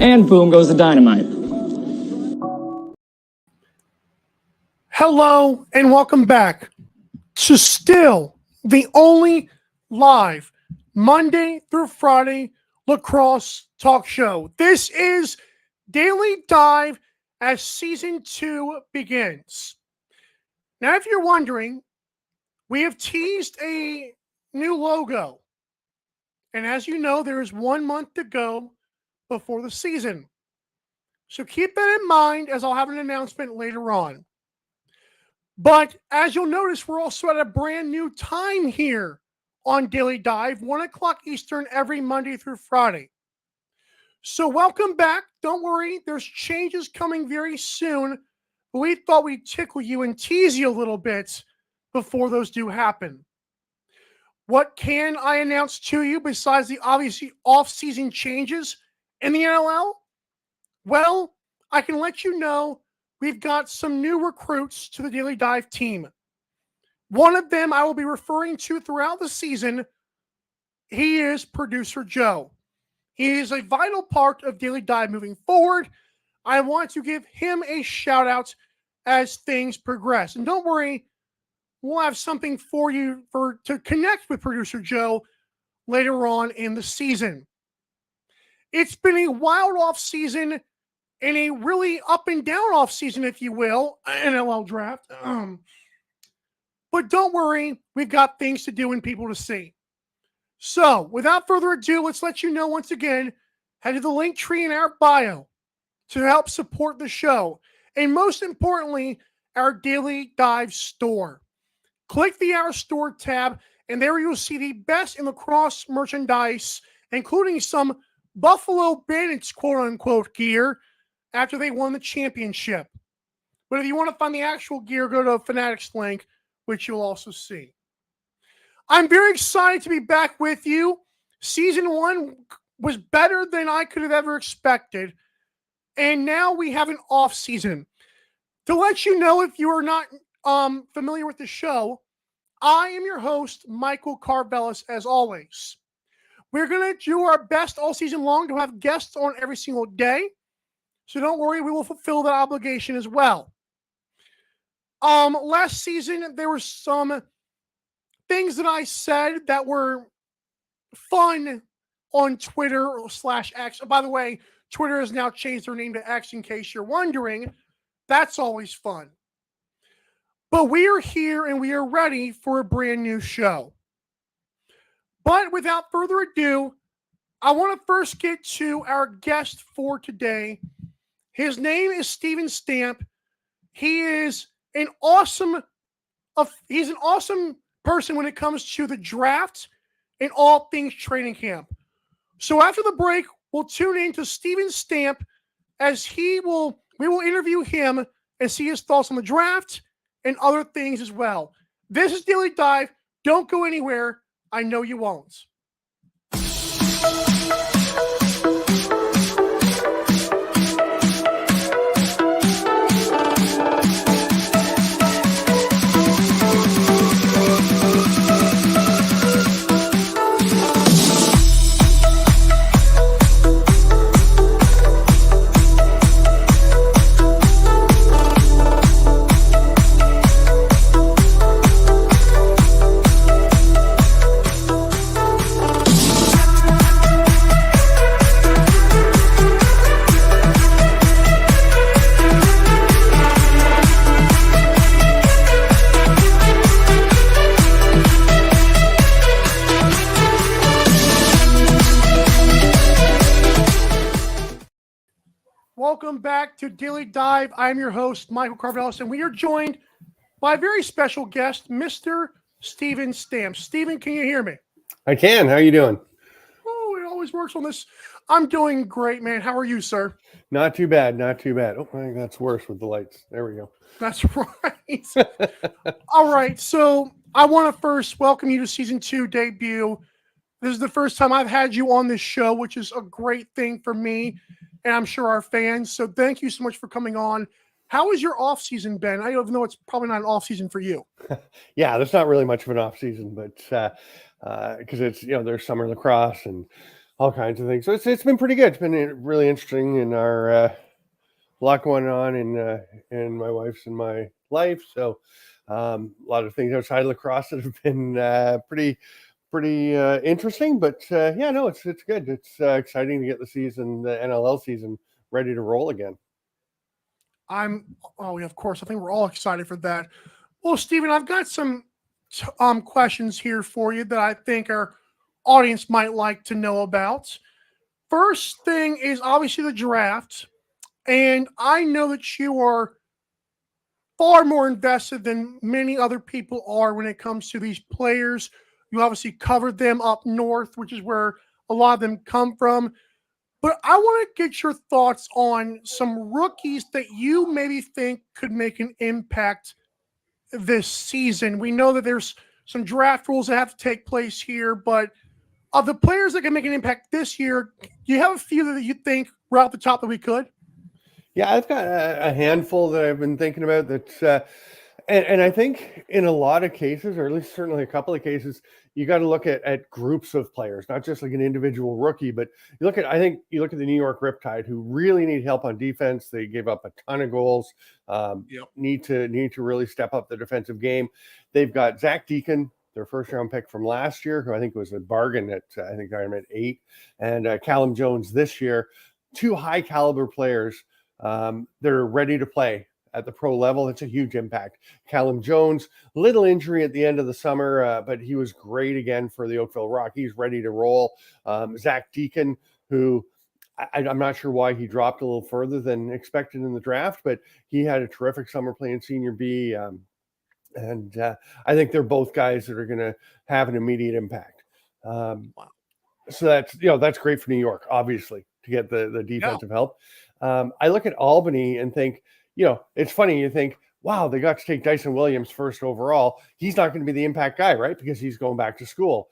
and boom goes the dynamite. Hello and welcome back to still the only live Monday through Friday lacrosse talk show. This is Daily Dive as Season 2 begins. Now, if you're wondering, we have teased a new logo. And as you know, there is 1 month to go before the season. So keep that in mind as I'll have an announcement later on. But as you'll notice, we're also at a brand new time here on Daily Dive, 1 o'clock Eastern every Monday through Friday. So welcome back. Don't worry, there's changes coming very soon. But we thought we'd tickle you and tease you a little bit before those do happen. What can I announce to you besides the obviously off-season changes in the NLL? Well, I can let you know we've got some new recruits to the Daily Dive team. One of them I will be referring to throughout the season. He is Producer Joe. He is a vital part of Daily Dive moving forward. I want to give him a shout out as things progress. And don't worry, we'll have something for you to connect with Producer Joe later on in the season. It's been a wild off season and a really up and down off season, if you will, NLL draft. But don't worry, we've got things to do and people to see. So without further ado, let's let you know once again, head to the link tree in our bio to help support the show. And most importantly, our Daily Dive store. Click the Our Store tab, and there you'll see the best in lacrosse merchandise, including some Buffalo Bandits quote-unquote gear after they won the championship. But if you want to find the actual gear, go to Fanatics link, which you'll also see. I'm very excited to be back with you. Season 1 was better than I could have ever expected. And now we have an off season. To let you know, if you are not familiar with the show, I am your host, Michael Carvelis, as always. We're going to do our best all season long to have guests on every single day. So don't worry, we will fulfill that obligation as well. Last season, there were some things that I said that were fun on Twitter /X. By the way, Twitter has now changed their name to X in case you're wondering. That's always fun. But we are here and we are ready for a brand new show. But without further ado, I want to first get to our guest for today. His name is Steven Stamp. He is an awesome person when it comes to the draft and all things training camp. So after the break, we'll tune in to Steven Stamp as we will interview him and see his thoughts on the draft and other things as well. This is Daily Dive. Don't go anywhere. I know you won't. Welcome back to Daily Dive. I'm your host, Michael Carvelis, and we are joined by a very special guest, Mr. Steven Stamp. Steven, can you hear me? I can. How are you doing? Oh, it always works on this. I'm doing great, man. How are you, sir? Not too bad. Not too bad. Oh, I think that's worse with the lights. There we go. That's right. All right. So I want to first welcome you to Season 2 debut. This is the first time I've had you on this show, which is a great thing for me and I'm sure our fans. So thank you so much for coming on. How has your off season been? I even know it's probably not an off season for you. Yeah, there's not really much of an off season, but because it's, there's summer lacrosse and all kinds of things. So it's been pretty good. It's been really interesting in our lot going on in my wife's and my life. So a lot of things outside lacrosse that have been pretty interesting. But yeah, no, it's good. It's exciting to get the NLL season, ready to roll again. Oh, yeah, of course. I think we're all excited for that. Well, Stephen, I've got some questions here for you that I think our audience might like to know about. First thing is obviously the draft. And I know that you are far more invested than many other people are when it comes to these players. You obviously covered them up north, which is where a lot of them come from. But I want to get your thoughts on some rookies that you maybe think could make an impact this season. We know that there's some draft rules that have to take place here, but of the players that can make an impact this year, do you have a few that you think right off the top that we could? Yeah, I've got a handful that I've been thinking about that, and I think in a lot of cases, or at least certainly a couple of cases, you got to look at groups of players, not just like an individual rookie, but I think you look at the New York Riptide, who really need help on defense. They gave up a ton of goals. Need to really step up the defensive game. They've got Zach Deacon, their first round pick from last year, who I think was a bargain at I think I'm at 8, and Callum Jones this year. Two high caliber players. They're ready to play at the pro level. It's a huge impact. Callum Jones, little injury at the end of the summer, but he was great again for the Oakville Rockies, ready to roll. Zach Deacon, who I'm not sure why he dropped a little further than expected in the draft, but he had a terrific summer playing Senior B. And I think they're both guys that are going to have an immediate impact. So that's great for New York, obviously, to get the defensive help. I look at Albany and think, it's funny. You think, wow, they got to take Dyson Williams first overall. He's not going to be the impact guy, right? Because he's going back to school.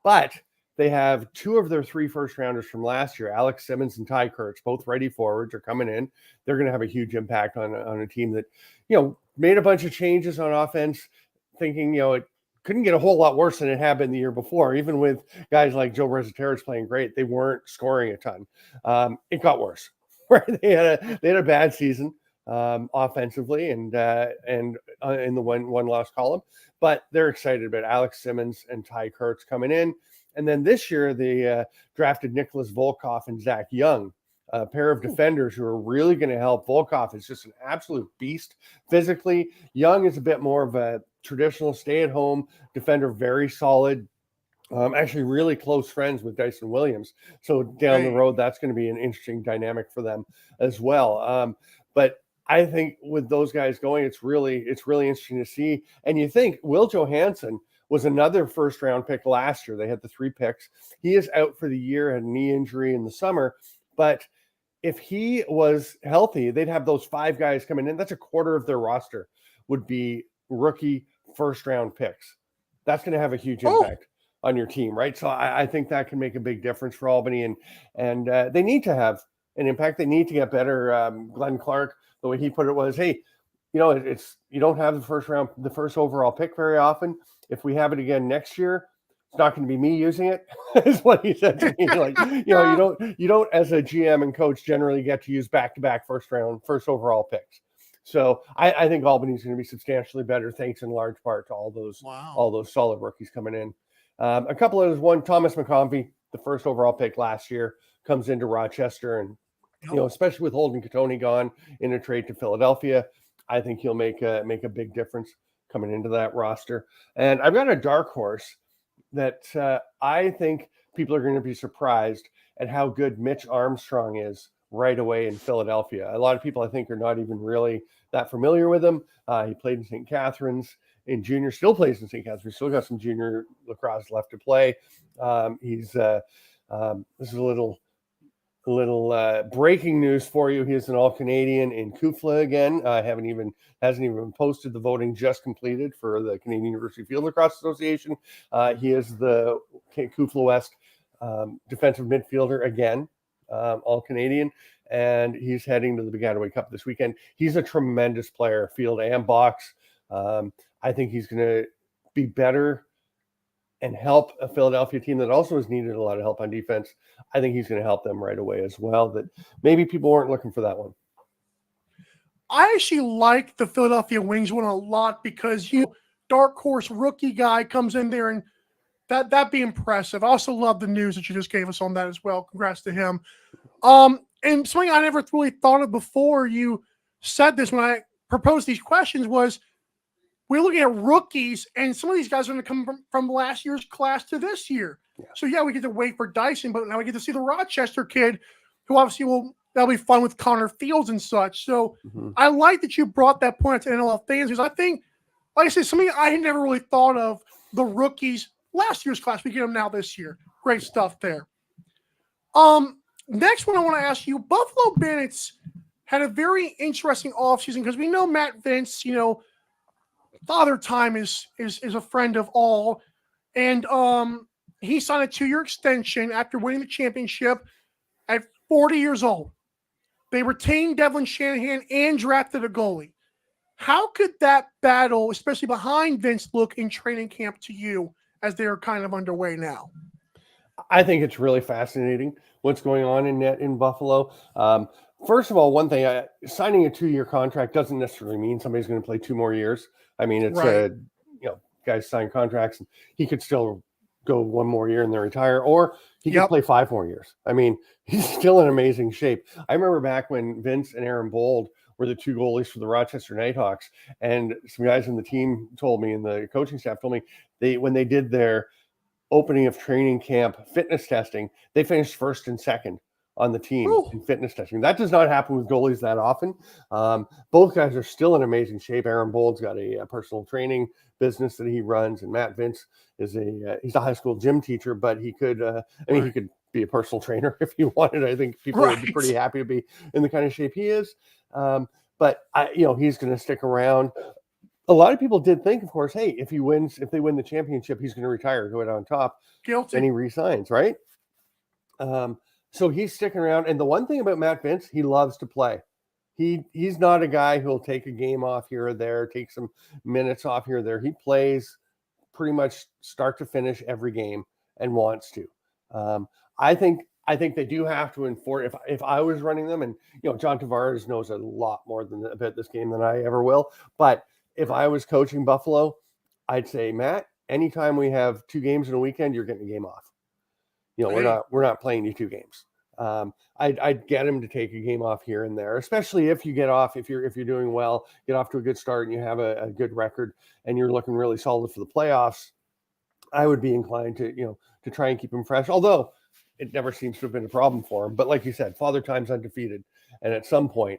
But they have 2 of their 3 first rounders from last year, Alex Simmons and Ty Kurtz, both ready forwards, are coming in. They're going to have a huge impact on a team that, made a bunch of changes on offense, thinking, it couldn't get a whole lot worse than it had been the year before. Even with guys like Joe Resetarits playing great, they weren't scoring a ton. It got worse. Right? They had a bad season offensively and in the one loss column, but they're excited about Alex Simmons and Ty Kurtz coming in. And then this year they drafted Nicholas Volkov and Zach Young, a pair of defenders who are really going to help. Volkov is just an absolute beast physically. Young is a bit more of a traditional stay-at-home defender, very solid. Actually really close friends with Dyson Williams. So down the road, that's going to be an interesting dynamic for them as well. But I think with those guys going, it's really interesting to see. And you think Will Johansson was another first round pick last year. They had the 3 picks. He is out for the year, had a knee injury in the summer. But if he was healthy, they'd have those 5 guys coming in. That's a quarter of their roster would be rookie first round picks. That's going to have a huge impact on your team, right? So I think that can make a big difference for Albany, and they need to have an impact. They need to get better. Glenn Clark, the way he put it was, hey, it's you don't have the first overall pick very often. If we have it again next year, it's not going to be me using it, is what he said to me. Like, you don't as a GM and coach generally get to use back-to-back first overall picks. So I think Albany's going to be substantially better, thanks in large part to all those solid rookies coming in. A couple of one, Thomas McCombie, the first overall pick last year, comes into Rochester, and especially with Holden Katoni gone in a trade to Philadelphia, I think he'll make a big difference coming into that roster. And I've got a dark horse that I think people are going to be surprised at how good Mitch Armstrong is right away in Philadelphia. A lot of people, I think, are not even really that familiar with him. He played in St. Catharines in junior, still plays in St. Catharines, still got some junior lacrosse left to play. This is a little breaking news for you. He's an All-Canadian in Kufla again. Hasn't even posted the voting just completed for the Canadian University Field Lacrosse Association. He is the Kufla West defensive midfielder again, All-Canadian, and he's heading to the Piscataway Cup this weekend. He's a tremendous player, field and box. I think he's going to be better and help a Philadelphia team that also has needed a lot of help on defense, I think he's going to help them right away as well. That maybe people weren't looking for that one. I actually like the Philadelphia Wings one a lot because dark horse rookie guy comes in there and that'd be impressive. I also love the news that you just gave us on that as well. Congrats to him. And something I never really thought of before you said this when I proposed these questions was we're looking at rookies, and some of these guys are going to come from last year's class to this year. Yeah. So, yeah, we get to wait for Dyson, but now we get to see the Rochester kid, who obviously that'll be fun with Connor Fields and such. So, I like that you brought that point to NLL fans because I think, like I said, something I had never really thought of, the rookies last year's class, we get them now this year. Great stuff there. Next one I want to ask you, Buffalo Bandits had a very interesting offseason because we know Matt Vince, Father Time is a friend of all. And he signed a 2-year extension after winning the championship at 40 years old. They retained Devlin Shanahan and drafted a goalie. How could that battle, especially behind Vince, look in training camp to you as they're kind of underway now? I think it's really fascinating what's going on in Buffalo. First of all, one thing, signing a 2-year contract doesn't necessarily mean somebody's going to play 2 more years. I mean, it's right. Guys sign contracts and he could still go 1 more year and then retire, or he could play 5 more years. I mean, he's still in amazing shape. I remember back when Vince and Aaron Bold were the 2 goalies for the Rochester Nighthawks, and some guys in the team told me, and the coaching staff told me, when they did their opening of training camp fitness testing, they finished first and second on the team in fitness testing. That does not happen with goalies that often. Both guys are still in amazing shape. Aaron Bold's got a personal training business that he runs, and Matt Vince is he's a high school gym teacher, but he could, he could be a personal trainer if he wanted. I think people would be pretty happy to be in the kind of shape he is. But he's going to stick around. A lot of people did think, of course, hey, if they win the championship, he's going to retire, go out on top. Guilty. And he resigns, right? So he's sticking around. And the one thing about Matt Vince, he loves to play. He's not a guy who'll take a game off here or there, take some minutes off here or there. He plays pretty much start to finish every game and wants to. I think they do have to enforce. If I was running them, and John Tavares knows a lot more about this game than I ever will, but if I was coaching Buffalo, I'd say, Matt, anytime we have 2 games in a weekend, you're getting a game off. We're not playing you 2 games. I'd get him to take a game off here and there, especially if you get off, if you're doing well, get off to a good start and you have a good record and you're looking really solid for the playoffs. I would be inclined to try and keep him fresh, although it never seems to have been a problem for him. But like you said, Father Time's undefeated, and at some point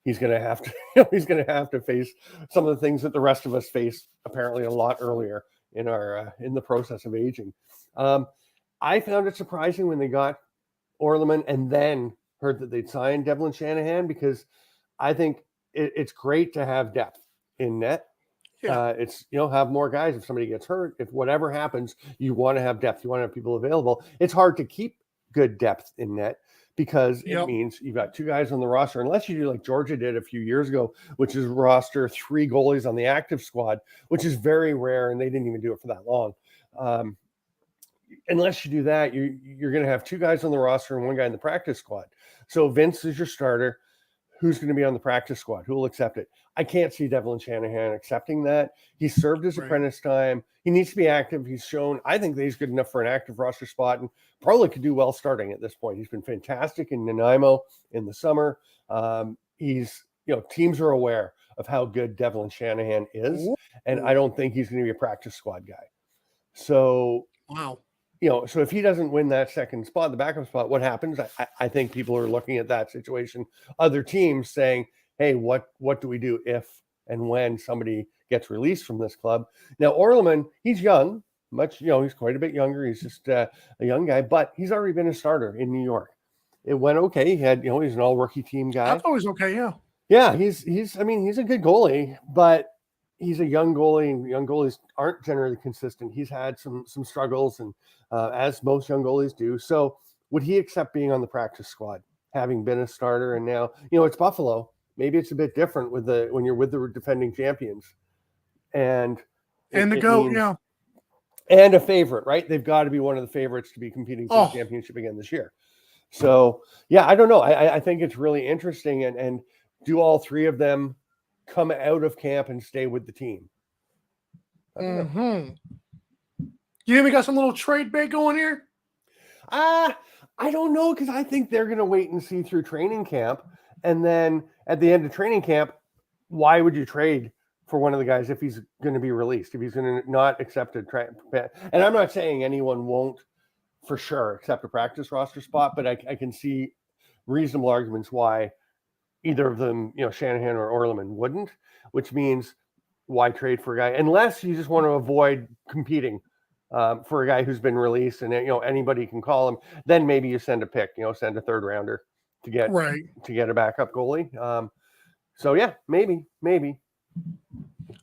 he's going to have to face some of the things that the rest of us face apparently a lot earlier in the process of aging. I found it surprising when they got Orleman and then heard that they'd signed Devlin Shanahan, because I think it's great to have depth in net. Yeah. It's have more guys. If somebody gets hurt, if whatever happens, you want to have depth. You want to have people available. It's hard to keep good depth in net because it means you've got 2 guys on the roster, unless you do like Georgia did a few years ago, which is roster 3 goalies on the active squad, which is very rare, and they didn't even do it for that long. Unless you do that, you're going to have 2 guys on the roster and 1 guy in the practice squad. So Vince is your starter. Who's going to be on the practice squad? Who will accept it? I can't see Devlin Shanahan accepting that. He served his apprentice time. He needs to be active. He's shown, I think, that he's good enough for an active roster spot and probably could do well starting at this point. He's been fantastic in Nanaimo in the summer. Teams are aware of how good Devlin Shanahan is, and I don't think he's going to be a practice squad guy. So, wow. So if he doesn't win that second spot, the backup spot, what happens? I think people are looking at that situation. Other teams saying, hey, what do we do if and when somebody gets released from this club? Now, Orleman, he's young, he's quite a bit younger. He's just a young guy, but he's already been a starter in New York. It went okay. He had, he's an all rookie team guy. I thought it was okay. Yeah. Yeah. He's a good goalie, but he's a young goalie, and young goalies aren't generally consistent. He's had some struggles, and as most young goalies do. So would he accept being on the practice squad, having been a starter? And now, it's Buffalo. Maybe it's a bit different when you're with the defending champions. And the GOAT, yeah. and a favorite, right? They've got to be one of the favorites to be competing for the Oh, championship again this year. So yeah, I don't know. I think it's really interesting, and do all three of them come out of camp and stay with the team? I don't know. mm-hmm. You think we got some little trade bait going here? I don't know, because I think they're going to wait and see through training camp, and then at the end of training camp, why would you trade for one of the guys if he's going to be released, if he's going to not accept a and I'm not saying anyone won't for sure accept a practice roster spot, but I can see reasonable arguments why either of them, Shanahan or Orleman wouldn't, which means why trade for a guy unless you just want to avoid competing for a guy who's been released and anybody can call him. Then maybe you send a pick, send a third rounder to get a backup goalie. So yeah, maybe.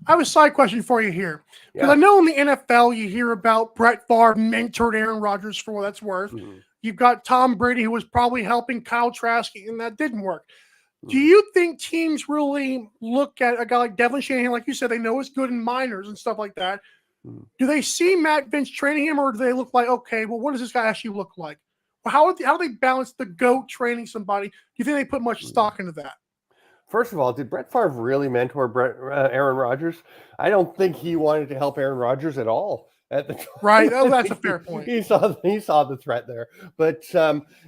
I have a side question for you here. Because Yeah. I know in the NFL you hear about Brett Favre mentored Aaron Rodgers for what that's worth. Mhm. You've got Tom Brady who was probably helping Kyle Trask, and that didn't work. Do you think teams really look at a guy like Devin Shanahan, like you said, they know is good in minors and stuff like that? Do they see Matt Vince training him, or do they look like, okay, well, what does this guy actually look like? Well, how do they balance the GOAT training somebody? Do you think they put much stock into that? First of all, did Brett Favre really mentor Aaron Rodgers? I don't think he wanted to help Aaron Rodgers at all at the time. Right. Oh, that's a fair point. He saw the threat there. But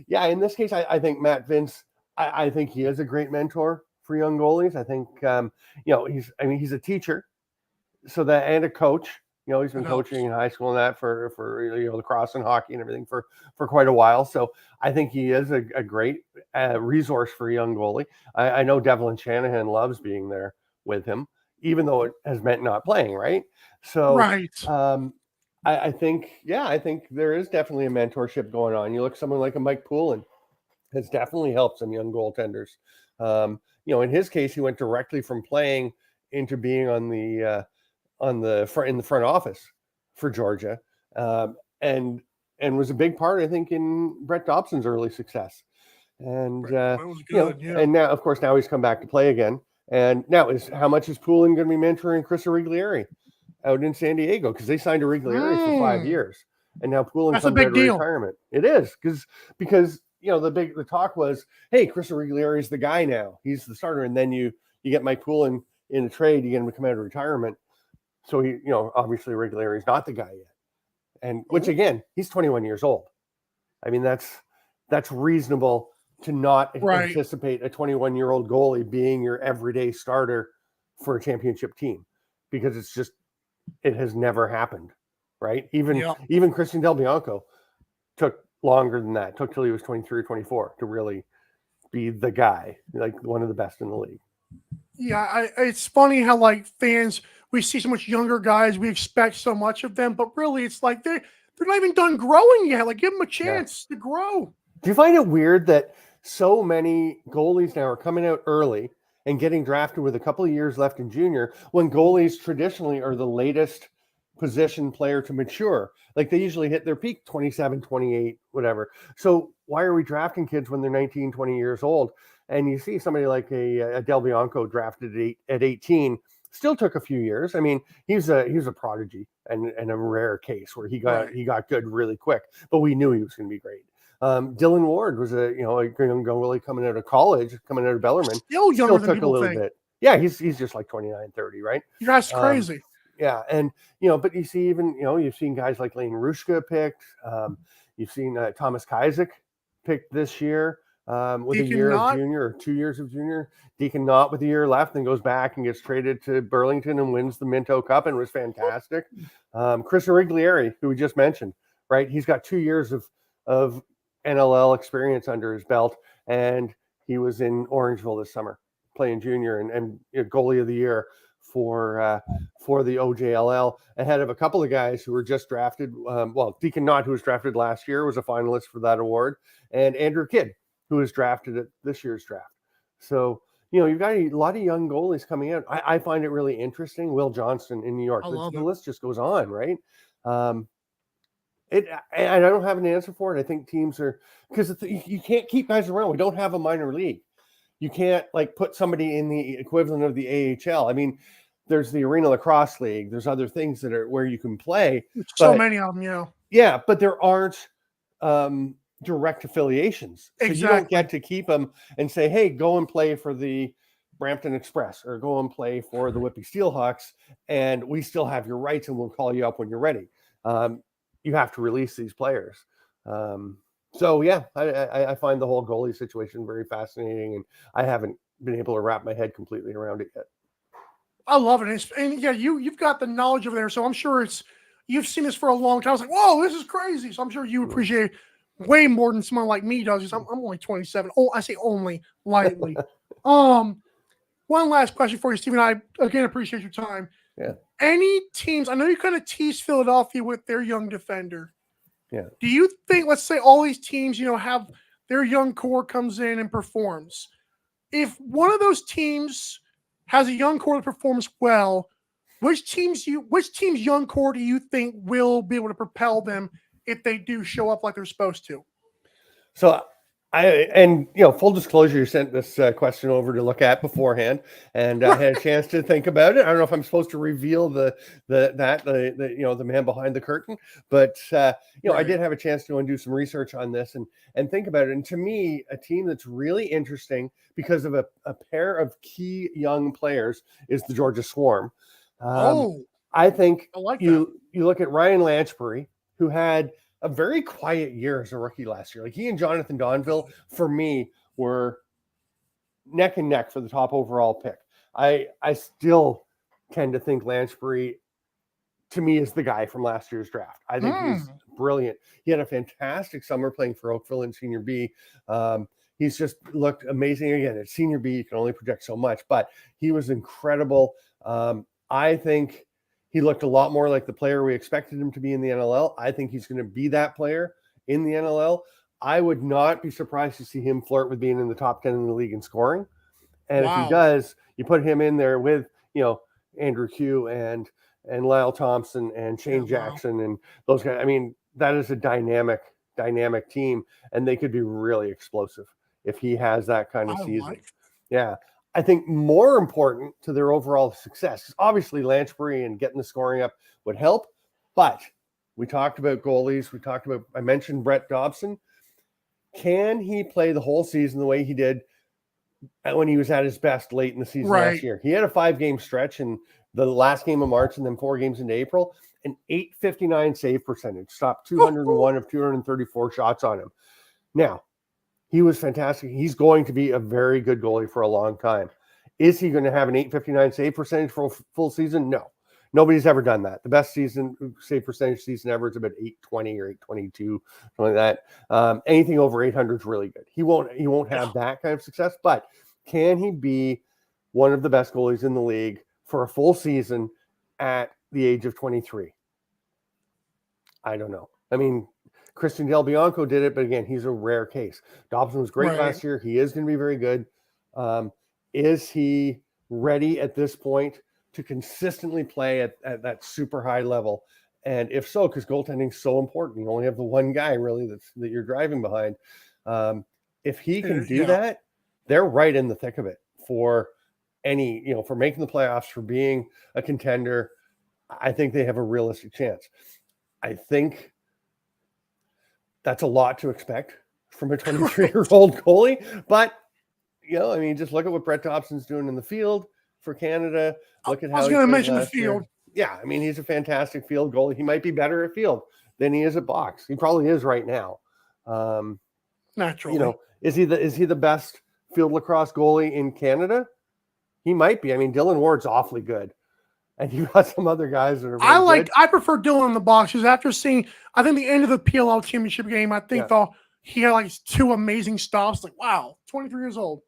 yeah, in this case, I think Matt Vince, I think he is a great mentor for young goalies. I think he's a teacher, so that, and a coach. He's been coaching in high school and that for lacrosse and hockey and everything for quite a while. So I think he is a great resource for a young goalie. I know Devlin Shanahan loves being there with him, even though it has meant not playing, right? So right. I think there is definitely a mentorship going on. You look at someone like a Mike Poulin, has definitely helped some young goaltenders. In his case, he went directly from playing into being in the front office for Georgia, and was a big part, I think, in Brett Dobson's early success. And was good, and now, of course, now he's come back to play again. And now, how much is Poulin going to be mentoring Chris Origlieri out in San Diego? Because they signed Origlieri for 5 years, and now Poulin comes out of retirement. It is because the talk was, hey, Chris Origlieri is the guy now; he's the starter, and then you get Mike Poulin in a trade, you get him to come out of retirement. So he, obviously Origlieri is not the guy yet, and which again, he's 21 years old. I mean, that's reasonable to not anticipate a 21-year-old goalie being your everyday starter for a championship team, because it has never happened, right? Even Christian Del Bianco took longer than that. Took till he was 23 or 24 to really be the guy, like one of the best in the league. Yeah, it's funny how fans, we see so much younger guys, we expect so much of them, but really it's like they're not even done growing yet. Give them a chance to grow. Do you find it weird that so many goalies now are coming out early and getting drafted with a couple of years left in junior, when goalies traditionally are the latest position player to mature? They usually hit their peak 27, 28, whatever. So why are we drafting kids when they're 19, 20 years old? And you see somebody like a Del Bianco drafted at 18, still took a few years. I mean, he's a prodigy and a rare case where he got good really quick, but we knew he was going to be great. Dylan Ward was a young goalie coming out of college, coming out of Bellarmine. Still younger than took a little bit. Yeah, he's just like 29, 30, right? That's crazy. Yeah, and but you see even you've seen guys like Lane Rushka picked. You've seen Thomas Kajzak picked this year with Deacon a year Knott. of junior or 2 years of junior. Deacon Knott with a year left, and goes back and gets traded to Burlington and wins the Minto Cup and was fantastic. Chris Origlieri, who we just mentioned, right? He's got 2 years of NLL experience under his belt, and he was in Orangeville this summer playing junior and goalie of the year for the OJLL, ahead of a couple of guys who were just drafted. Deacon Knott, who was drafted last year, was a finalist for that award, and Andrew Kidd, who was drafted at this year's draft. So you've got a lot of young goalies coming out. I find it really interesting. Will Johnston in New York. The list just goes on, right? And I don't have an answer for it. I think teams are, because you can't keep guys around. We don't have a minor league. You can't put somebody in the equivalent of the AHL. I mean, there's the Arena Lacrosse League. There's other things that are where you can play. So many of them, yeah. Yeah, but there aren't direct affiliations. So Exactly. you don't get to keep them and say, hey, go and play for the Brampton Express or go and play for the Whitby Steelhawks, and we still have your rights and we'll call you up when you're ready. You have to release these players. So, yeah, I find the whole goalie situation very fascinating, and I haven't been able to wrap my head completely around it yet. I love it. And yeah, you've got the knowledge over there, so I'm sure you've seen this for a long time. I was like, whoa, this is crazy. So I'm sure you appreciate it way more than someone like me does. I'm only 27. Oh, I say only lightly. One last question for you, Stephen. I again appreciate your time. Yeah. Any teams? I know you kind of teased Philadelphia with their young defender. Yeah. Do you think, let's say all these teams, have their young core comes in and performs? If one of those teams has a young core that performs well, which team's young core do you think will be able to propel them if they do show up like they're supposed to? So full disclosure, you sent this question over to look at beforehand, and I had a chance to think about it. I don't know if I'm supposed to reveal the man behind the curtain, but right. I did have a chance to go and do some research on this and think about it. And to me, a team that's really interesting because of a pair of key young players is the Georgia Swarm. I think I like you look at Ryan Lanchbury, who had a very quiet year as a rookie last year. Like he and Jonathan Donville, for me, were neck and neck for the top overall pick. I still tend to think Lanchbury, to me, is the guy from last year's draft. I think he's brilliant. He had a fantastic summer playing for Oakville in Senior B. He's just looked amazing. Again, at Senior B, you can only project so much, but he was incredible. I think he looked a lot more like the player we expected him to be in the NLL. I think he's going to be that player in the NLL. I would not be surprised to see him flirt with being in the top 10 in the league in scoring. And if he does, you put him in there with, Andrew Hugh and Lyle Thompson and Shane Jackson and those guys. I mean, that is a dynamic team, and they could be really explosive if he has that kind of season. Yeah. I think more important to their overall success, obviously Lanchbury and getting the scoring up would help, but we talked about goalies. I mentioned Brett Dobson. Can he play the whole season the way he did when he was at his best late in the season last year? He had a 5-game stretch in the last game of March and then 4 games into April, an .859 save percentage, stopped 201 of 234 shots on him. Now, he was fantastic. He's going to be a very good goalie for a long time. Is he going to have an .859 save percentage for a full season? No. Nobody's ever done that. The best save percentage season ever is about .820 or .822, something like that. Anything over 800 is really good. He won't have that kind of success, but can he be one of the best goalies in the league for a full season at the age of 23? I don't know. I mean, Christian Del Bianco did it, but again, he's a rare case. Dobson was great last year. He is going to be very good. Is he ready at this point to consistently play at that super high level? And if so, because goaltending is so important, you only have the one guy really that you're driving behind. If he can do that, they're right in the thick of it for for making the playoffs, for being a contender. I think they have a realistic chance. I think that's a lot to expect from a 23-year-old goalie, but just look at what Brett Dobson's doing in the field for Canada. Look at how I was going to mention the field. Yeah, I mean, he's a fantastic field goalie. He might be better at field than he is at box. He probably is right now. Naturally, is he the best field lacrosse goalie in Canada? He might be. I mean, Dylan Ward's awfully good. And you got some other guys that are good. I prefer Dylan in the box because after seeing, I think the end of the PLL championship game, I think he had like 2 amazing stops. Like, wow, 23 years old.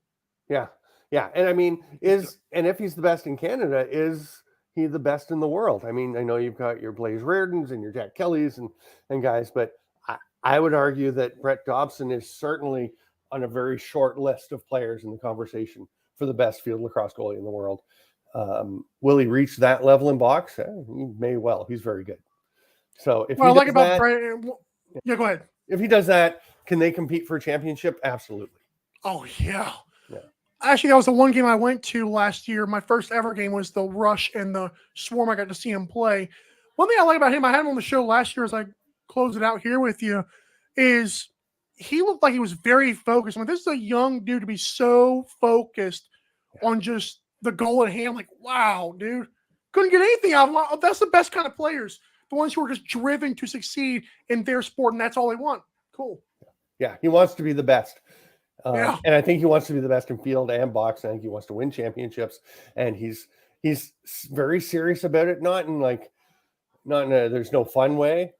Yeah. Yeah. And I mean, if he's the best in Canada, is he the best in the world? I mean, I know you've got your Blaze Reardons and your Jack Kellys and guys, but I would argue that Brett Dobson is certainly on a very short list of players in the conversation for the best field lacrosse goalie in the world. Will he reach that level in box? He may well. He's very good. So if go ahead. If he does that, can they compete for a championship? Absolutely. Oh yeah. Actually, that was the one game I went to last year. My first ever game was the Rush and the Swarm. I got to see him play. One thing I like about him, I had him on the show last year as I close it out here with you, is he looked like he was very focused. I mean, this is a young dude to be so focused on just the goal at hand. Like, wow, dude. Couldn't get anything out of him. That's the best kind of players. The ones who are just driven to succeed in their sport, and that's all they want. Cool. Yeah, he wants to be the best. Yeah. And I think he wants to be the best in field and box. I think he wants to win championships, and he's very serious about it. Not in a there's no fun way.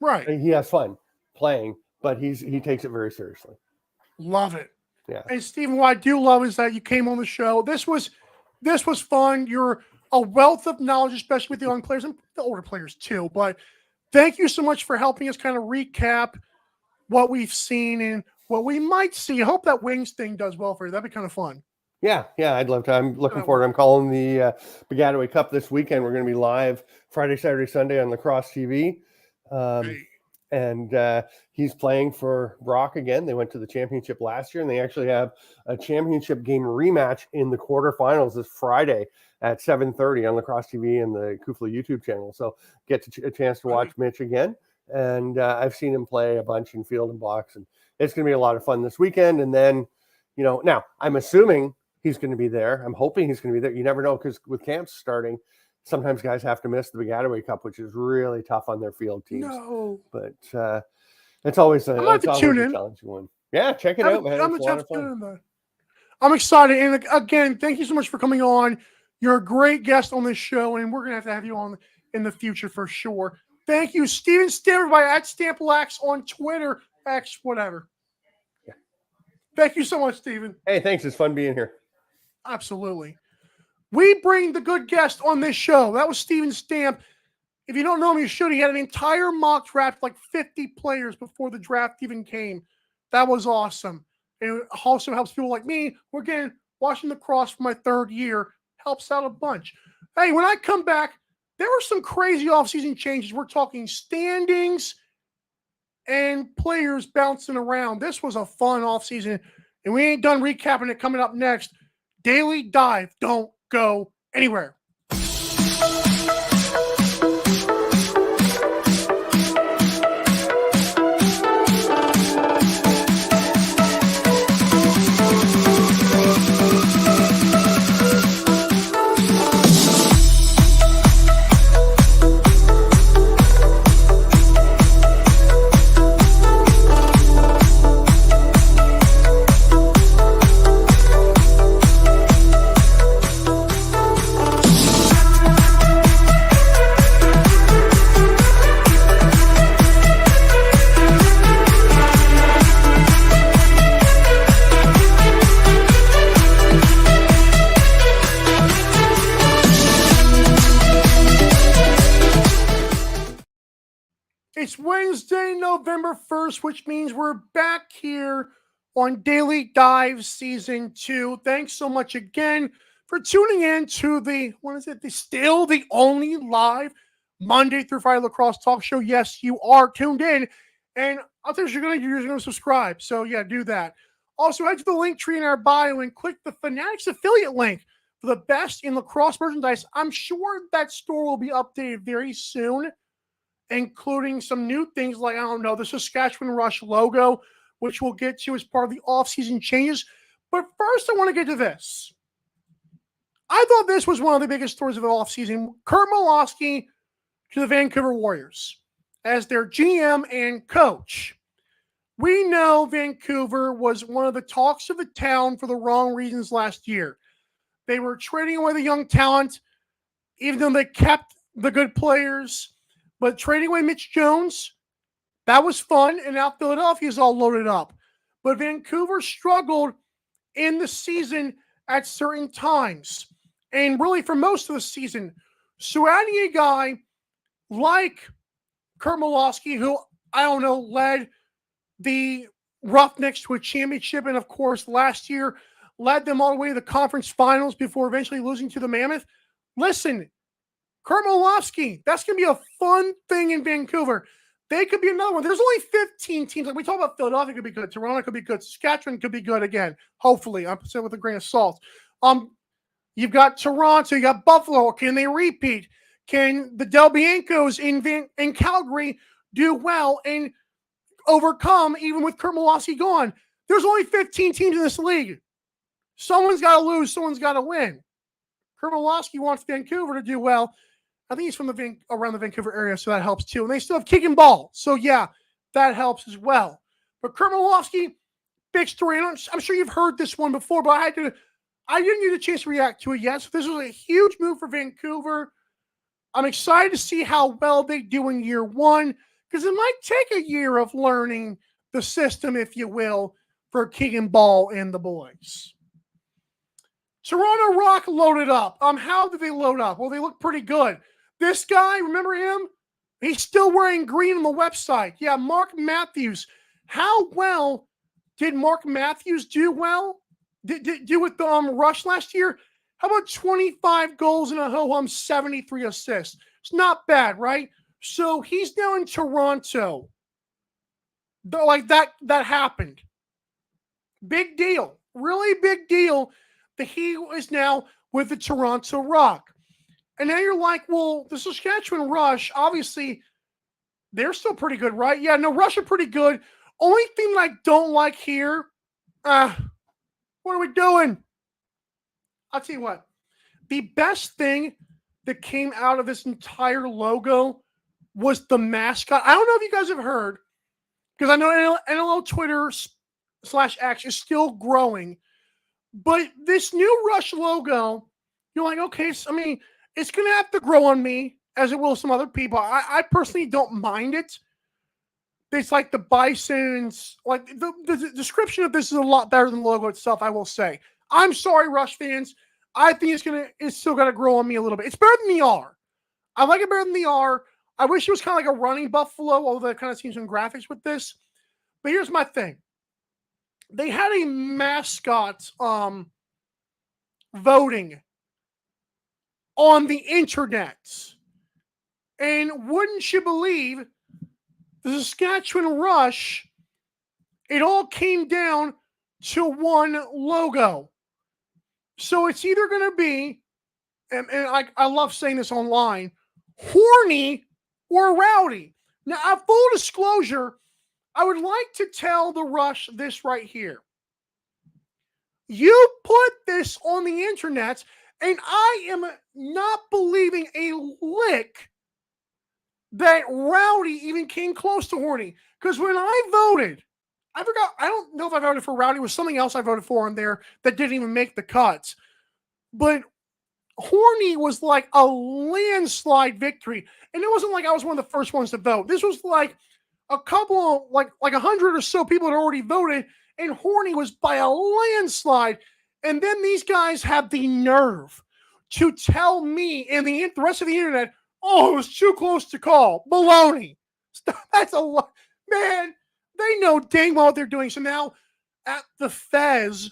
Right. He has fun playing, but he takes it very seriously. Love it. Yeah. And Stephen, what I do love is that you came on the show. This was fun. You're a wealth of knowledge, especially with the young players and the older players too. But thank you so much for helping us kind of recap what we've seen and what we might see. I hope that Wings thing does well for you. That'd be kind of fun. Yeah, I'd love to. I'm looking forward. I'm calling the Piscataway Cup this weekend. We're going to be live Friday, Saturday, Sunday on lacrosse TV. And he's playing for Brock again. They went to the championship last year, and they actually have a championship game rematch in the quarterfinals this Friday at 7:30 on lacrosse TV and the Kufla YouTube channel. So get a chance to watch Mitch again. And I've seen him play a bunch in field and box, and it's going to be a lot of fun this weekend. And then, now I'm assuming he's going to be there. I'm hoping he's going to be there. You never know, because with camps starting, sometimes guys have to miss the Piscataway Cup, which is really tough on their field teams. No. But it's always a challenging one. Yeah, check it out, man. It's a lot of fun. I'm excited. And again, thank you so much for coming on. You're a great guest on this show, and we're going to have you on in the future for sure. Thank you, Steven Stammer by @StampLax on Twitter, X, whatever. Yeah. Thank you so much, Steven. Hey, thanks. It's fun being here. Absolutely. We bring the good guest on this show. That was Steven Stamp. If you don't know him, you should. He had an entire mock draft, like 50 players before the draft even came. That was awesome. And it also helps people like me. We're getting watching lacrosse for my third year. Helps out a bunch. Hey, when I come back, there were some crazy offseason changes. We're talking standings and players bouncing around. This was a fun offseason, and we ain't done recapping it. Coming up next, Daily Dive. Don't go anywhere. It's Wednesday, November 1st, which means we're back here on Daily Dive Season 2. Thanks so much again for tuning in to still the only live Monday through Friday lacrosse talk show. Yes, you are tuned in. And I think you're going to subscribe. So, yeah, do that. Also, head to the link tree in our bio and click the Fanatics affiliate link for the best in lacrosse merchandise. I'm sure that store will be updated very soon, including some new things like, the Saskatchewan Rush logo, which we'll get to as part of the offseason changes. But first, I want to get to this. I thought this was one of the biggest stories of the offseason. Kurt Malosky to the Vancouver Warriors as their GM and coach. We know Vancouver was one of the talks of the town for the wrong reasons last year. They were trading away the young talent, even though they kept the good players. But trading away Mitch Jones, that was fun, and now Philadelphia's all loaded up. But Vancouver struggled in the season at certain times, and really for most of the season. So adding a guy like Kurt Malosky, who, led the Roughnecks to a championship, and of course last year led them all the way to the conference finals before eventually losing to the Mammoth. Listen, Kurt Malosky, that's going to be a fun thing in Vancouver. They could be another one. There's only 15 teams. Like we talk about Philadelphia could be good. Toronto could be good. Saskatchewan could be good again. Hopefully. I'm saying with a grain of salt. You've got Toronto. You got Buffalo. Can they repeat? Can the Del Biancos in Calgary do well and overcome even with Kurt Milwaukee gone? There's only 15 teams in this league. Someone's got to lose. Someone's got to win. Kurt Milwaukee wants Vancouver to do well. I think he's from around the Vancouver area, so that helps too. And they still have kick and ball. So, yeah, that helps as well. But Kurt Milwaukee, big story. I'm sure you've heard this one before, but I didn't get a chance to react to it yet. So this was a huge move for Vancouver. I'm excited to see how well they do in year one, because it might take a year of learning the system, if you will, for kick and ball and the boys. Toronto Rock loaded up. How did they load up? Well, they look pretty good. This guy, remember him? He's still wearing green on the website. Yeah, Mark Matthews. How well did Mark Matthews do well? Do with the Rush last year? How about 25 goals and a ho-hum 73 assists? It's not bad, right? So he's now in Toronto. Like that happened. Big deal. Really big deal that he is now with the Toronto Rock. And now you're like, well, the Saskatchewan Rush, obviously, they're still pretty good, right? Yeah, no, Rush are pretty good. Only thing that I don't like here, what are we doing? I'll tell you what. The best thing that came out of this entire logo was the mascot. I don't know if you guys have heard, because I know NLL Twitter /X is still growing, but this new Rush logo, you're like, okay, so, I mean, it's going to have to grow on me, as it will some other people. I personally don't mind it. It's like the bisons. Like the description of this is a lot better than the logo itself, I will say. I'm sorry, Rush fans. I think it's still got to grow on me a little bit. It's better than the R. I like it better than the R. I wish it was kind of like a running buffalo, although that kind of seems some graphics with this. But here's my thing. They had a mascot voting on the internet. And wouldn't you believe, the Saskatchewan Rush, it all came down to one logo. So it's either going to be, and I love saying this online, horny or rowdy. Now, full disclosure, I would like to tell the Rush this right here. You put this on the internet, and I am not believing a lick that rowdy even came close to horny. Because when I voted, I don't know if I voted for rowdy. It was something else I voted for on there that didn't even make the cuts. But horny was like a landslide victory. And it wasn't like I was one of the first ones to vote. This was like a couple, like 100 or so people had already voted, and horny was by a landslide. And then these guys have the nerve to tell me and the rest of the internet, oh, it was too close to call. Baloney. That's a lot. Man, they know dang well what they're doing. So now at the Fez,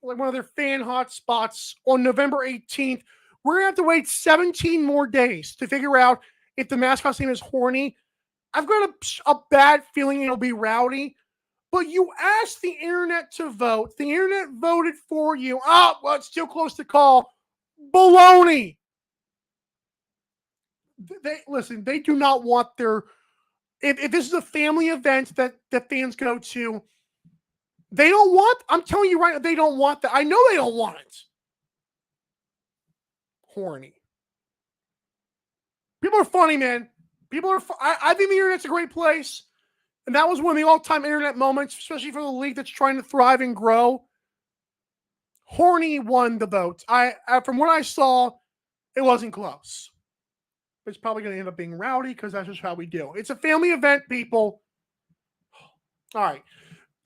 like one of their fan hot spots on November 18th, we're going to have to wait 17 more days to figure out if the mascot's name is horny. I've got a bad feeling it'll be rowdy. But you asked the internet to vote. The internet voted for you. Oh, well, it's too close to call. Baloney. Listen, they do not want their... If this is a family event that fans go to, they don't want... I'm telling you right now, they don't want that. I know they don't want it. Horny. People are funny, man. People are... I think the internet's a great place. And that was one of the all-time internet moments, especially for the league that's trying to thrive and grow. Horny won the vote. From what I saw, it wasn't close. It's probably going to end up being rowdy because that's just how we do. It's a family event, people. All right.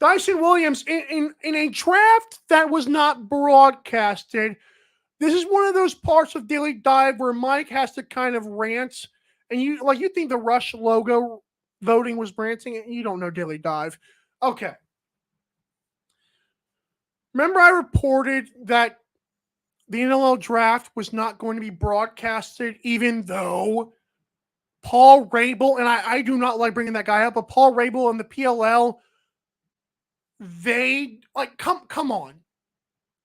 Dyson Williams, in a draft that was not broadcasted, this is one of those parts of Daily Dive where Mike has to kind of rant. And you think the Rush logo voting was ranting, and you don't know Daily Dive. Okay. Remember I reported that the NLL draft was not going to be broadcasted, even though Paul Rabel, and I do not like bringing that guy up, but Paul Rabel and the PLL, they like come on.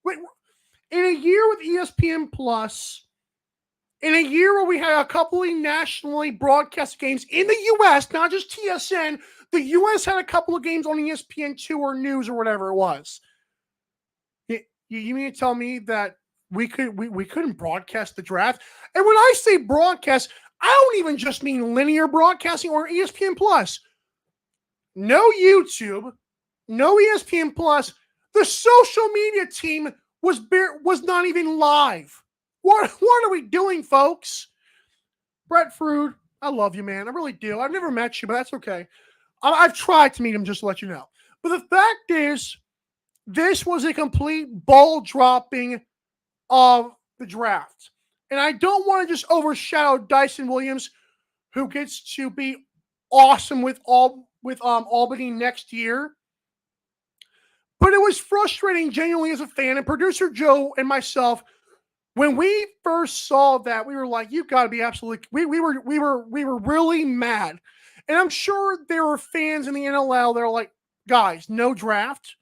Wait, in a year with ESPN Plus, in a year where we had a couple of nationally broadcast games in the U.S., not just TSN, the U.S. had a couple of games on ESPN2 or News or whatever it was. You mean to tell me that we couldn't broadcast the draft? And when I say broadcast, I don't even just mean linear broadcasting or ESPN Plus. No YouTube, no ESPN Plus. The social media team was not even live. What are we doing, folks? Brett Frude, I love you, man. I really do. I've never met you, but that's okay. I've tried to meet him, just to let you know. But the fact is, this was a complete ball dropping of the draft. And I don't want to just overshadow Dyson Williams, who gets to be awesome with Albany next year. But it was frustrating genuinely as a fan, and producer Joe and myself, when we first saw that, we were like, "You got to be absolutely." We were really mad, and I'm sure there were fans in the NLL that are like, "Guys, no draft."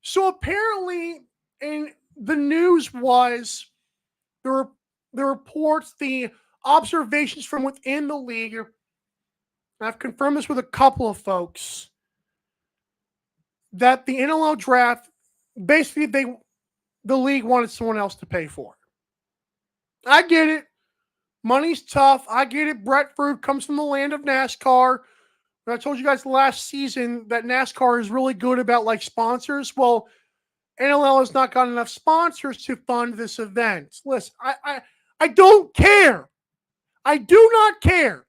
So apparently, in the news was the reports, the observations from within the league. And I've confirmed this with a couple of folks that the NLL draft, basically, the league wanted someone else to pay for it. I get it. Money's tough. I get it. Brett Frude comes from the land of NASCAR. I told you guys last season that NASCAR is really good about like sponsors. Well, NLL has not got enough sponsors to fund this event. Listen, I don't care. I do not care.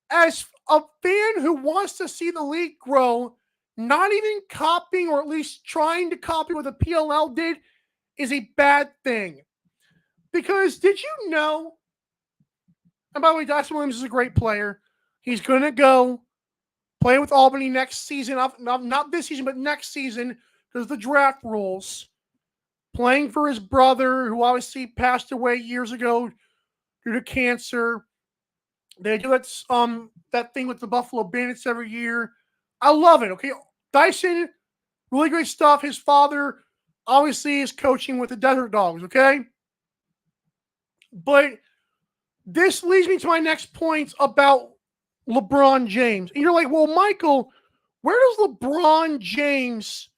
As a fan who wants to see the league grow, not even copying or at least trying to copy what the PLL did is a bad thing. Because did you know, and by the way, Dyson Williams is a great player. He's going to go play with Albany next season. Not this season, but next season, because the draft rules. Playing for his brother, who obviously passed away years ago due to cancer. They do that thing with the Buffalo Bandits every year. I love it. Okay, Dyson, really great stuff. His father obviously is coaching with the Desert Dogs. Okay, but this leads me to my next point about LeBron James. And you're like, well, Michael, where does LeBron James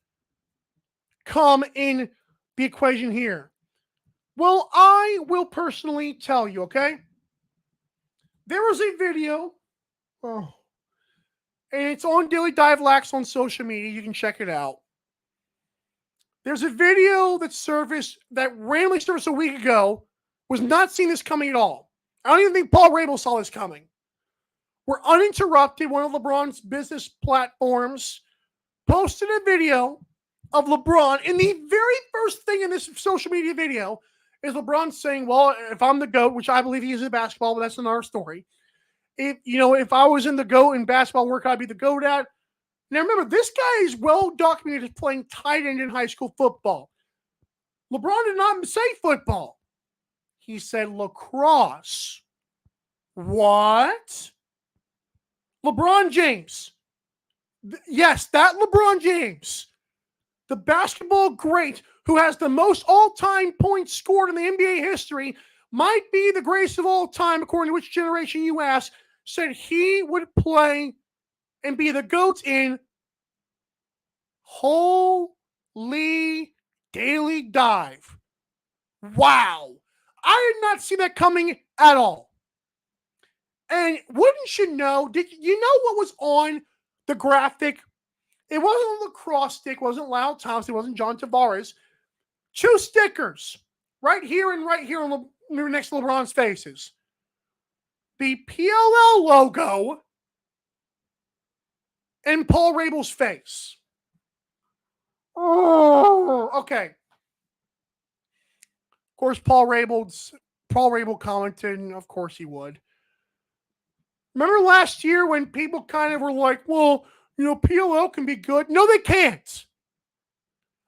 come in the equation here? Well, I will personally tell you, okay? There was a video, and it's on Daily Dive Lax on social media. You can check it out. There's a video that randomly surfaced a week ago, was not seeing this coming at all. I don't even think Paul Rabel saw this coming. Where Uninterrupted, one of LeBron's business platforms, posted a video of LeBron, and the very first thing in this social media video is LeBron saying, well, if I'm the GOAT, which I believe he is in basketball, but that's another story. If I was in the GOAT in basketball, where could I be the GOAT at? Now remember, this guy is well documented as playing tight end in high school football. LeBron did not say football. He said lacrosse. What? LeBron James. Yes, that LeBron James. The basketball great who has the most all-time points scored in the NBA history, might be the greatest of all time, according to which generation you ask, said he would play and be the GOAT in holy daily dive. Wow. I did not see that coming at all. And wouldn't you know, did you know what was on the graphic? It wasn't a lacrosse stick, it wasn't Lyle Thompson, it wasn't John Tavares. 2 stickers, right here and right here on next to LeBron's faces. The PLL logo and Paul Rabel's face. Oh, okay. Of course, Paul Rabel commented, and of course he would. Remember last year when people kind of were like, well, PLL can be good? No, they can't.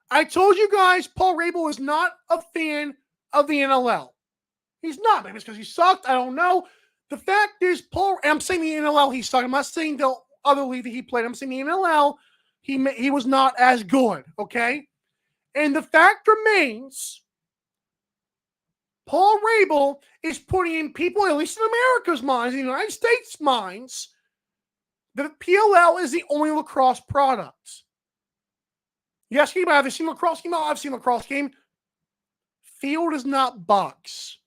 I told you guys Paul Rabel is not a fan of the NLL. He's not. Maybe it's because he sucked. I don't know. The fact is, I'm saying the NLL he's talking. I'm not saying the other league that he played. I'm saying the NLL, he was not as good, okay? And the fact remains, Paul Rabel is putting in people, at least in America's minds, in the United States' minds, that PLL is the only lacrosse product. Yes, have I seen lacrosse game? I've seen lacrosse game. Field is not box.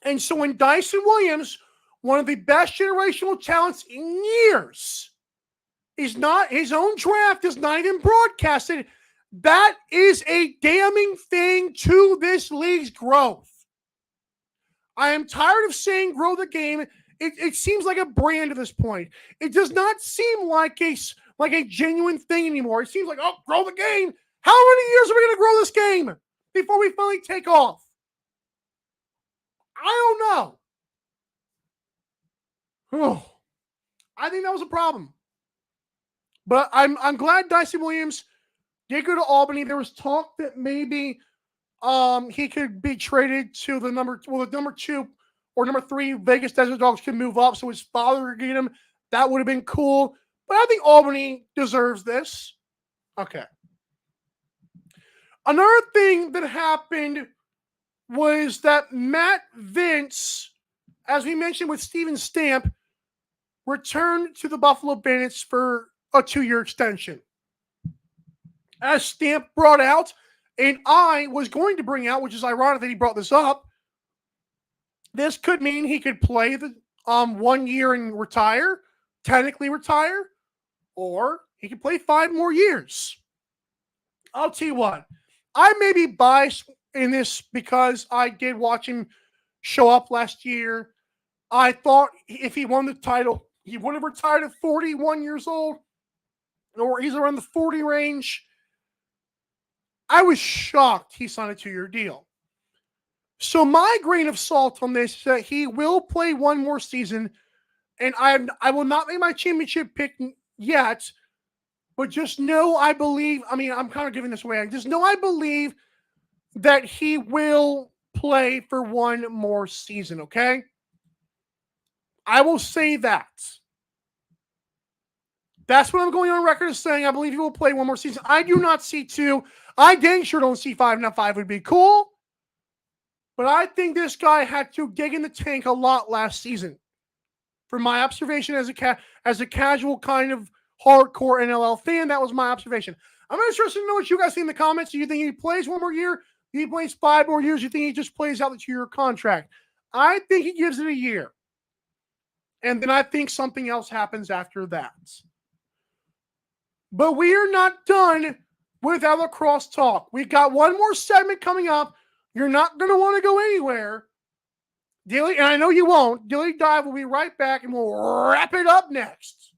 And so when Dyson Williams, one of the best generational talents in years, is not, his own draft is not even broadcasted, that is a damning thing to this league's growth. I am tired of saying grow the game. It seems like a brand at this point. It does not seem like a genuine thing anymore. It seems like, oh, grow the game. How many years are we going to grow this game before we finally take off? I don't know. Oh, I think that was a problem. But I'm glad Dyson Williams did go to Albany. There was talk that maybe he could be traded to the number 2 or number 3 Vegas Desert Dogs could move up, so his father could get him. That would have been cool. But I think Albany deserves this. Okay. Another thing that happened was that Matt Vince, as we mentioned with Steven Stamp, returned to the Buffalo Bandits for a 2-year extension. As Stamp brought out, and I was going to bring out, which is ironic that he brought this up, this could mean he could play the 1 year and retire, technically retire, or he could play 5 more years. I'll tell you what, I may be biased in this because I did watch him show up last year. I thought if he won the title, he would have retired at 41 years old, or he's around the 40 range. I was shocked he signed a 2-year deal. So my grain of salt on this is that he will play 1 more season, and I will not make my championship pick yet, but just know I believe, I mean, I'm kind of giving this away. Just know I believe that he will play for 1 more season, okay? I will say that. That's what I'm going on record as saying. I believe he will play 1 more season. I do not see 2. I dang sure don't see 5. Now 5 would be cool. But I think this guy had to dig in the tank a lot last season. From my observation as a casual kind of hardcore NLL fan, that was my observation. I'm interested to know what you guys think in the comments. Do you think he plays 1 more year? Do he plays 5 more years? Do you think he just plays out the 2-year contract? I think he gives it a year. And then I think something else happens after that. But we are not done with our lacrosse talk. We got 1 more segment coming up. You're not going to want to go anywhere. Daily, and I know you won't. Daily Dive will be right back, and we'll wrap it up next.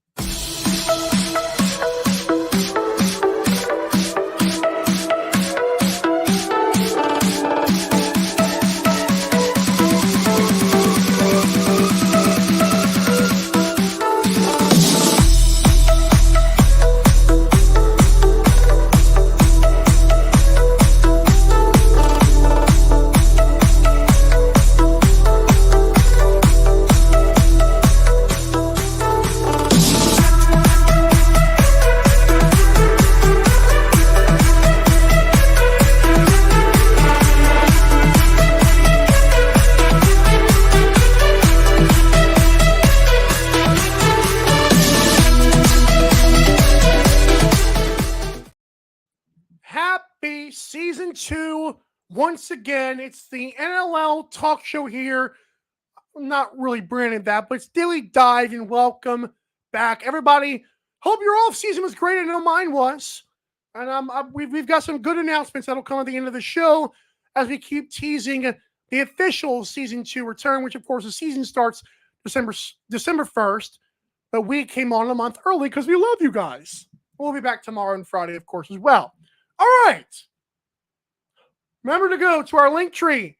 Happy season 2. Once again, it's the NLL talk show here. I'm not really branded that, but it's Daily Dive, and welcome back, everybody. Hope your off season was great. I know mine was. And we've got some good announcements that'll come at the end of the show as we keep teasing the official season 2 return, which of course the season starts December 1st. But we came on a month early because we love you guys. We'll be back tomorrow and Friday, of course, as well. All right. Remember to go to our link tree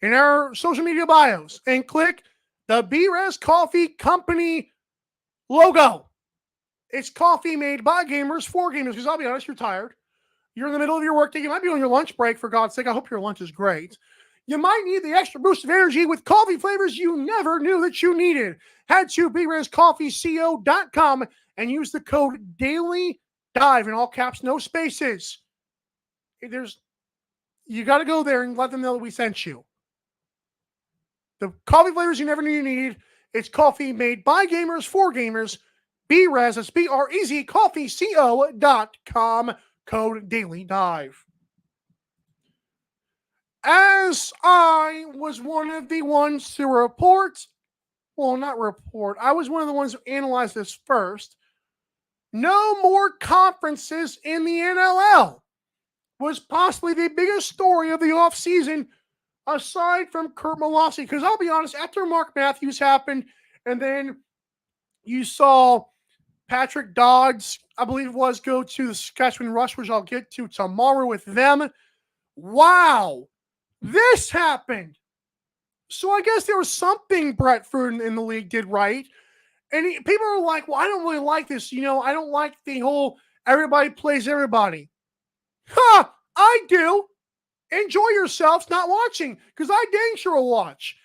in our social media bios and click the B-Res Coffee Company logo. It's coffee made by gamers for gamers, because I'll be honest, you're tired. You're in the middle of your workday. You might be on your lunch break, for God's sake. I hope your lunch is great. You might need the extra boost of energy with coffee flavors you never knew that you needed. Head to BRazCoffeeCO.com and use the code DAILYDIVE in all caps, no spaces. You got to go there and let them know that we sent you. The coffee flavors you never knew you needed. It's coffee made by gamers for gamers. BRaz, that's BREZ, CoffeeCO.com, code DailyDive. As I was one of the ones to report, well, not report, I was one of the ones who analyzed this first. No more conferences in the NLL was possibly the biggest story of the offseason, aside from Kurt Malossi. Because I'll be honest, after Mark Matthews happened, and then you saw Patrick Dodds, I believe it was, go to the Saskatchewan Rush, which I'll get to tomorrow with them. Wow, this happened. So I guess there was something Brett Fruin in the league did right. And people are like, well, I don't really like this. I don't like the whole everybody plays everybody. Ha! I do. Enjoy yourselves not watching, because I dang sure will watch.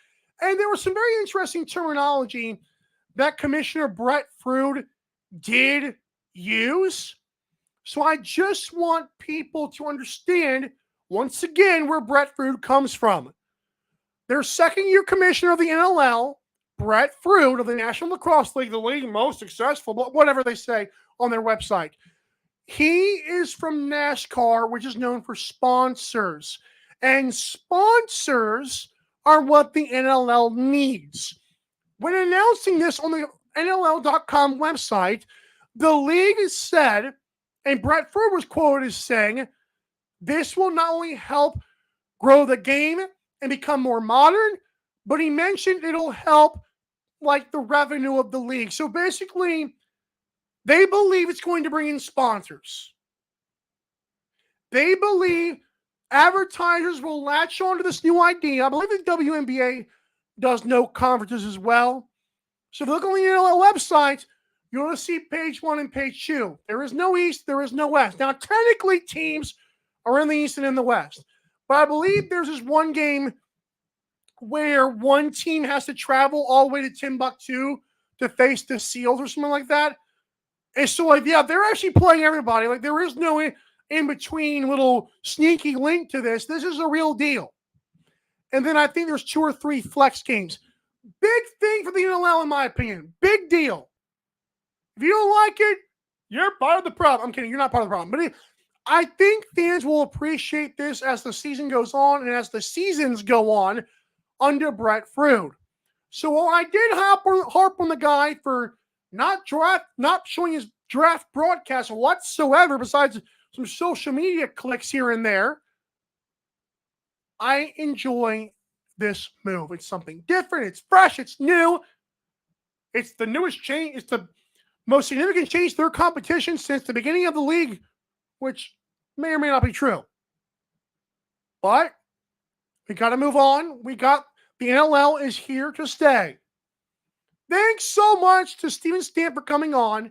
And there was some very interesting terminology that Commissioner Brett Fruin did use. So I just want people to understand, once again, where Brett Fruin comes from. Their second-year commissioner of the NLL, Brett Fruin of the National Lacrosse League, the league most successful, but whatever they say on their website. He is from NASCAR, which is known for sponsors. And sponsors are what the NLL needs. When announcing this on the NLL.com website, the league said, and Brett Fruin was quoted as saying, this will not only help grow the game and become more modern, but he mentioned it'll help like the revenue of the league. So basically, they believe it's going to bring in sponsors. They believe advertisers will latch on to this new idea. I believe the WNBA does no conferences as well. So if you look on the NLL website, you're going to see page 1 and page 2. There is no East, there is no West. Now, technically, teams are in the East and in the West. But I believe there's this one game where one team has to travel all the way to Timbuktu to face the Seals or something like that. And so, they're actually playing everybody. Like, there is no in-between little sneaky link to this. This is a real deal. And then I think there's 2 or 3 flex games. Big thing for the NLL, in my opinion. Big deal. If you don't like it, you're part of the problem. I'm kidding. You're not part of the problem. But I think fans will appreciate this as the season goes on and as the seasons go on under Brett Fruin. So while I did harp on the guy for not showing his draft broadcast whatsoever, besides some social media clicks here and there, I enjoy this move. It's something different. It's fresh. It's new. It's the newest change. It's the most significant change to their competition since the beginning of the league, which may or may not be true. But we got to move on. The NLL is here to stay. Thanks so much to Steven Stamp for coming on.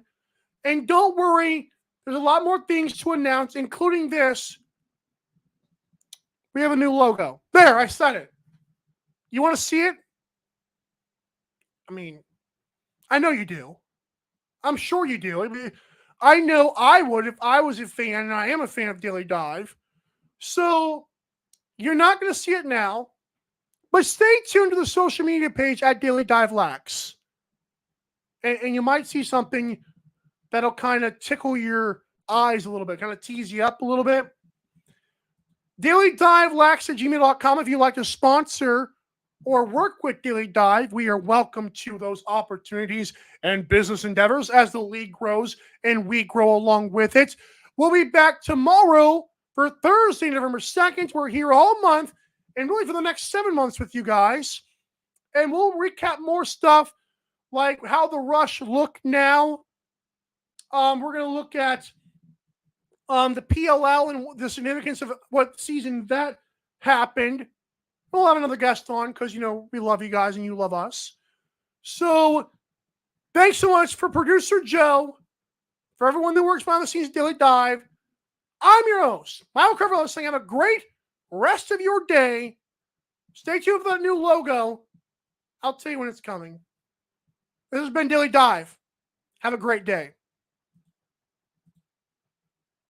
And don't worry, there's a lot more things to announce, including this. We have a new logo. There, I said it. You want to see it? I mean, I know you do. I'm sure you do. I know I would if I was a fan, and I am a fan of Daily Dive. So you're not going to see it now, but stay tuned to the social media page at Daily Dive Lax. And you might see something that'll kind of tickle your eyes a little bit, kind of tease you up a little bit. DailyDiveLax@gmail.com. If you'd like to sponsor or work with Daily Dive, we are welcome to those opportunities and business endeavors as the league grows and we grow along with it. We'll be back tomorrow for Thursday, November 2nd. We're here all month and really for the next 7 months with you guys. And we'll recap more stuff like how the Rush look now. We're going to look at the PLL and the significance of what season that happened. We'll have another guest on because, we love you guys and you love us. So thanks so much for producer Joe, for everyone that works behind the scenes Daily Dive. I'm your host, Michael Carvalho, saying have a great rest of your day. Stay tuned for that new logo. I'll tell you when it's coming. This has been Daily Dive. Have a great day.